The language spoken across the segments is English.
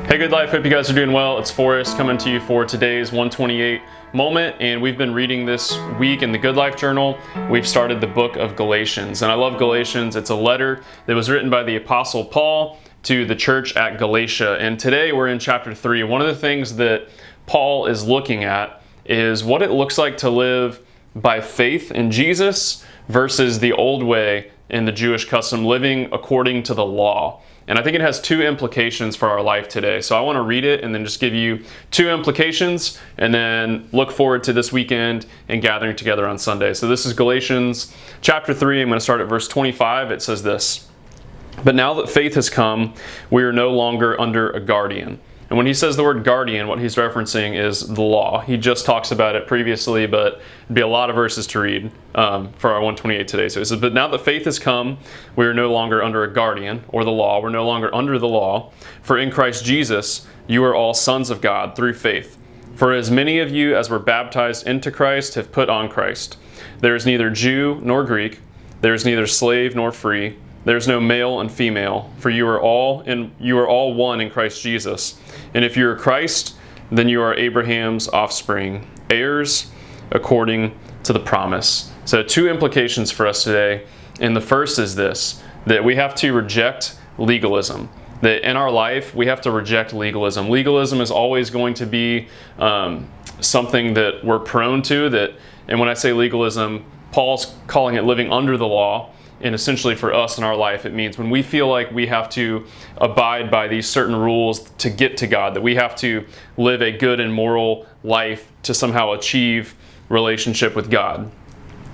Hey, Good Life, hope you guys are doing well. It's Forrest coming to you for today's 128 moment, and we've been reading this week in the Good Life Journal. We've started the book of Galatians, and I love Galatians. It's a letter that was written by the Apostle Paul to the church at Galatia, and today we're in chapter 3. One of the things that Paul is looking at is what it looks like to live by faith in Jesus versus the old way in the Jewish custom, living according to the law. And I think it has two implications for our life today. So I want to read it and then just give you two implications and then look forward to this weekend and gathering together on Sunday. So this is Galatians chapter 3. I'm going to start at verse 25. It says this: "But now that faith has come, we are no longer under a guardian." And when he says the word guardian, what he's referencing is the law. He just talks about it previously, but it'd be a lot of verses to read for our 128 today. So he says, "But now that faith has come, we are no longer under a guardian, or the law. We're no longer under the law. For in Christ Jesus, you are all sons of God through faith. For as many of you as were baptized into Christ have put on Christ. There is neither Jew nor Greek. There is neither slave nor free. There is no male and female, for you are all one in Christ Jesus. And if you are Christ, then you are Abraham's offspring, heirs according to the promise." So two implications for us today. And the first is this, that we have to reject legalism. That in our life, we have to reject legalism. Legalism is always going to be something that we're prone to. And when I say legalism, Paul's calling it living under the law. And essentially for us in our life, it means when we feel like we have to abide by these certain rules to get to God, that we have to live a good and moral life to somehow achieve relationship with God.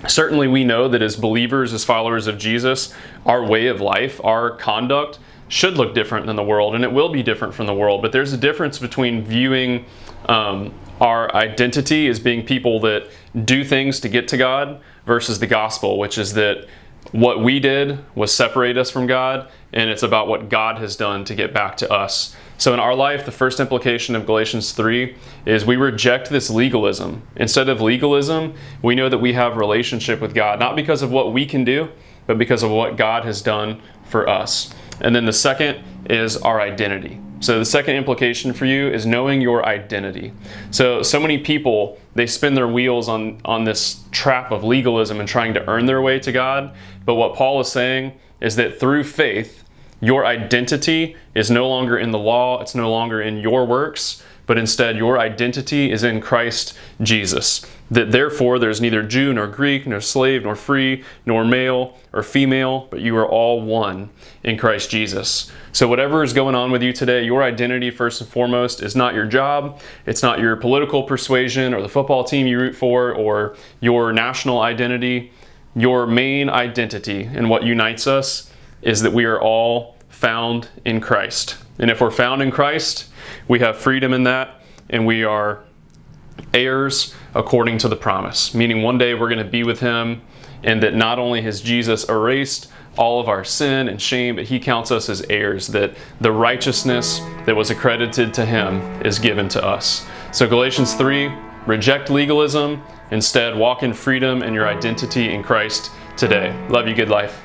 Certainly we know that as believers, as followers of Jesus, our way of life, our conduct should look different than the world, and it will be different from the world. But there's a difference between viewing our identity as being people that do things to get to God versus the gospel, which is that what we did was separate us from God, and it's about what God has done to get back to us. So in our life, the first implication of Galatians 3 is we reject this legalism. Instead of legalism, we know that we have relationship with God, not because of what we can do, but because of what God has done for us. And then the second is our identity. So the second implication for you is knowing your identity. So many people, they spin their wheels on this trap of legalism and trying to earn their way to God. But what Paul is saying is that through faith, your identity is no longer in the law, it's no longer in your works, but instead your identity is in Christ Jesus. That therefore there's neither Jew nor Greek, nor slave nor free, nor male or female, but you are all one in Christ Jesus. So whatever is going on with you today, your identity first and foremost is not your job, it's not your political persuasion or the football team you root for or your national identity. Your main identity and what unites us is that we are all found in Christ. And if we're found in Christ, we have freedom in that, and we are heirs according to the promise. Meaning one day we're going to be with Him, and that not only has Jesus erased all of our sin and shame, but He counts us as heirs, that the righteousness that was accredited to Him is given to us. So Galatians 3, reject legalism, instead walk in freedom and your identity in Christ today. Love you, Good Life.